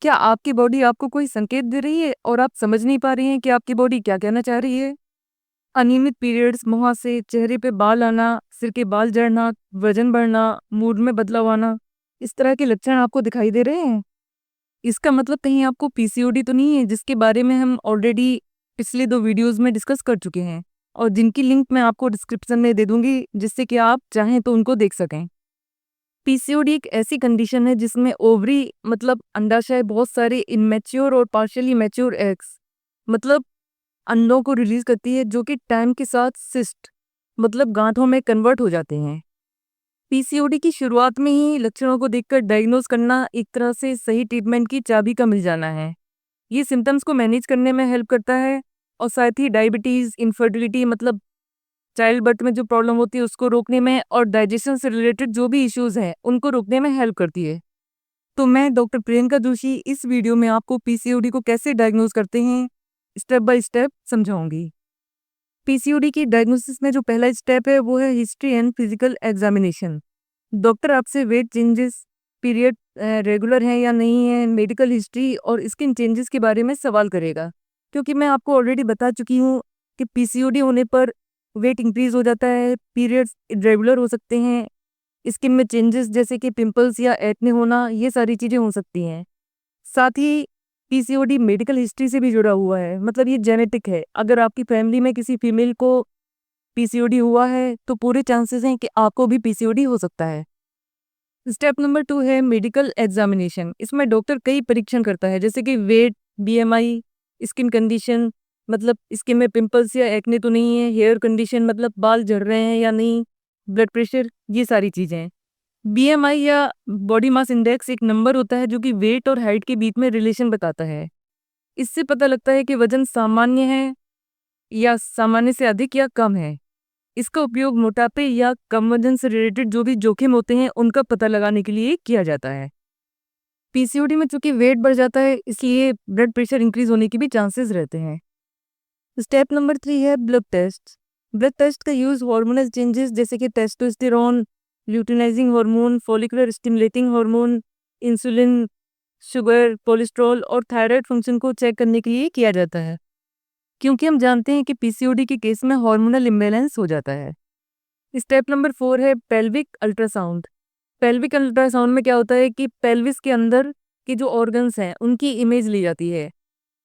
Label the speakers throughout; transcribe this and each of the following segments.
Speaker 1: क्या आपकी बॉडी आपको कोई संकेत दे रही है और आप समझ नहीं पा रही हैं कि आपकी बॉडी क्या कहना चाह रही है? अनियमित पीरियड्स, मुहासे, चेहरे पे बाल आना, सिर के बाल झड़ना, वजन बढ़ना, मूड में बदलाव आना, इस तरह के लक्षण आपको दिखाई दे रहे हैं? इसका मतलब कहीं आपको पीसीओडी तो नहीं है, जिसके बारे में हम ऑलरेडी पिछले 2 वीडियोज़ में डिस्कस कर चुके हैं और जिनकी लिंक मैं आपको डिस्क्रिप्शन में दे दूँगी, जिससे कि आप चाहें तो उनको देख सकें। पीसीओडी एक ऐसी कंडीशन है जिसमें ओवरी मतलब अंडाशय बहुत सारे इमैच्योर और पार्शियली मैच्योर एग्स मतलब अंडों को रिलीज करती है, जो कि टाइम के साथ सिस्ट मतलब गांठों में कन्वर्ट हो जाते हैं। पीसीओडी की शुरुआत में ही लक्षणों को देखकर डायग्नोज करना एक तरह से सही ट्रीटमेंट की चाबी का मिल जाना है। ये सिम्टम्स को मैनेज करने में हेल्प करता है और साथ ही डायबिटीज़, इनफर्टिलिटी मतलब चाइल्ड बर्थ में जो प्रॉब्लम होती है उसको रोकने में और डाइजेशन से रिलेटेड जो भी इश्यूज हैं उनको रोकने में हेल्प करती है। तो मैं डॉक्टर प्रियंका जोशी इस वीडियो में आपको पीसीओडी को कैसे डायग्नोज करते हैं स्टेप बाय स्टेप समझाऊंगी। पीसीओडी की डायग्नोसिस में जो पहला स्टेप है वो है history and physical examination. Doctor आपसे वेट चेंजेस, पीरियड रेगुलर है या नहीं है, मेडिकल हिस्ट्री और स्किन चेंजेस के बारे में सवाल करेगा, क्योंकि मैं आपको ऑलरेडी बता चुकी हूँ कि पीसीओडी होने पर वेट इंक्रीज हो जाता है, पीरियड्स इरेगुलर हो सकते हैं, स्किन में चेंजेस जैसे कि पिंपल्स या एक्ने होना, ये सारी चीज़ें हो सकती हैं। साथ ही पीसीओडी मेडिकल हिस्ट्री से भी जुड़ा हुआ है, मतलब ये जेनेटिक है। अगर आपकी फैमिली में किसी फीमेल को पीसीओडी हुआ है तो पूरे चांसेस हैं कि आपको भी पीसीओडी हो सकता है। स्टेप नंबर 2 है मेडिकल एग्जामिनेशन। इसमें डॉक्टर कई परीक्षण करता है, जैसे कि वेट, बीएमआई, स्किन कंडीशन मतलब स्किन में पिंपल्स या एक्ने तो नहीं है, हेयर कंडीशन मतलब बाल झड़ रहे हैं या नहीं, ब्लड प्रेशर, ये सारी चीज़ें। बीएमआई या बॉडी मास इंडेक्स एक नंबर होता है जो कि वेट और हाइट के बीच में रिलेशन बताता है। इससे पता लगता है कि वजन सामान्य है या सामान्य से अधिक या कम है। इसका उपयोग मोटापे या कम वजन से रिलेटेड जो भी जोखिम होते हैं उनका पता लगाने के लिए किया जाता है। पीसीओडी में चूंकि वेट बढ़ जाता है इसलिए ब्लड प्रेशर इंक्रीज होने के भी चांसेस रहते हैं। स्टेप नंबर 3 है ब्लड टेस्ट। ब्लड टेस्ट का यूज हार्मोनल चेंजेस जैसे कि testosterone, luteinizing hormone, follicular stimulating hormone, insulin, sugar, cholesterol और थायराइड फंक्शन को चेक करने के लिए किया जाता है, क्योंकि हम जानते हैं कि पीसीओडी के केस में हार्मोनल इम्बैलेंस हो जाता है। स्टेप नंबर 4 है पेल्विक अल्ट्रासाउंड। पेल्विक अल्ट्रासाउंड में क्या होता है कि पेल्विस के अंदर के जो ऑर्गन्स हैं उनकी इमेज ली जाती है।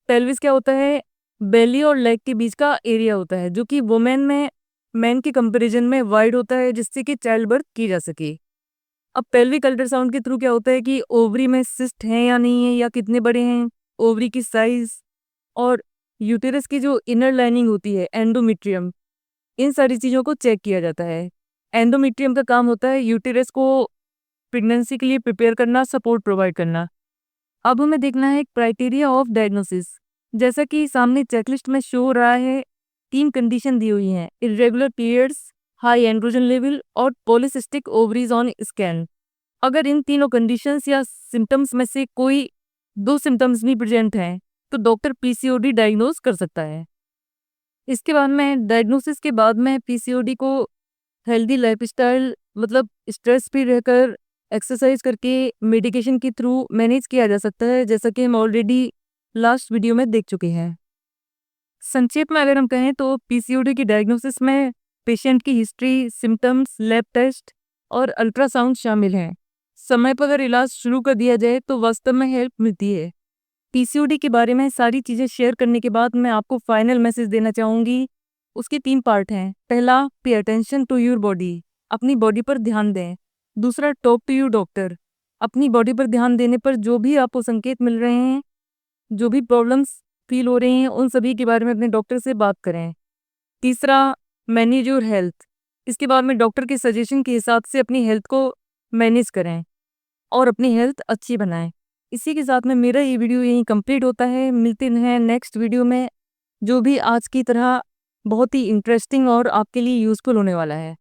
Speaker 1: पेल्विस क्या होता है? बेली और लेग के बीच का एरिया होता है, जो कि वुमेन में मैन के कंपैरिजन में वाइड होता है, जिससे कि चाइल्ड बर्थ की जा सके। अब पेल्विक अल्ट्रासाउंड के थ्रू क्या होता है कि ओवरी में सिस्ट हैं या नहीं है या कितने बड़े हैं, ओवरी की साइज और यूटेरस की जो इनर लाइनिंग होती है एंडोमेट्रियम, इन सारी चीज़ों को चेक किया जाता है। एंडोमेट्रियम का काम होता है यूटेरस को प्रेगनेंसी के लिए प्रिपेयर करना, सपोर्ट प्रोवाइड करना। अब हमें देखना है क्राइटेरिया ऑफ डायग्नोसिस। जैसा कि सामने चेकलिस्ट में शो हो रहा है, 3 कंडीशन दी हुई हैं: irregular periods, high androgen level और पॉलीसिस्टिक ओवरीज ऑन स्कैन। अगर इन तीनों कंडीशंस या सिम्टम्स में से कोई 2 सिम्टम्स भी प्रेजेंट हैं तो डॉक्टर पीसीओडी डायग्नोज कर सकता है। इसके बाद में डायग्नोसिस के बाद में पीसीओडी को हेल्दी लाइफस्टाइल मतलब स्ट्रेस फ्री रहकर एक्सरसाइज करके मेडिकेशन के थ्रू मैनेज किया जा सकता है, जैसा कि हम ऑलरेडी लास्ट वीडियो में देख चुके हैं। संक्षेप में अगर हम कहें तो पीसीओडी की डायग्नोसिस में पेशेंट की हिस्ट्री, सिम्टम्स, लैब टेस्ट और अल्ट्रासाउंड शामिल हैं। समय पर अगर इलाज शुरू कर दिया जाए तो वास्तव में हेल्प मिलती है। पीसीओडी के बारे में सारी चीज़ें शेयर करने के बाद मैं आपको फाइनल मैसेज देना चाहूँगी। उसके 3 पार्ट हैं। पहला, pay attention to your body, अपनी बॉडी पर ध्यान दें। दूसरा, टॉक टू योर डॉक्टर, अपनी बॉडी पर ध्यान देने पर जो भी आपको संकेत मिल रहे हैं, जो भी प्रॉब्लम्स फील हो रही हैं, उन सभी के बारे में अपने डॉक्टर से बात करें। तीसरा, मैनेज योर हेल्थ, इसके बाद में डॉक्टर के सजेशन के हिसाब से अपनी हेल्थ को मैनेज करें और अपनी हेल्थ अच्छी बनाएं। इसी के साथ में मेरा ये वीडियो यहीं कंप्लीट होता है। मिलते हैं नेक्स्ट वीडियो में, जो भी आज की तरह बहुत ही इंटरेस्टिंग और आपके लिए यूज़फुल होने वाला है।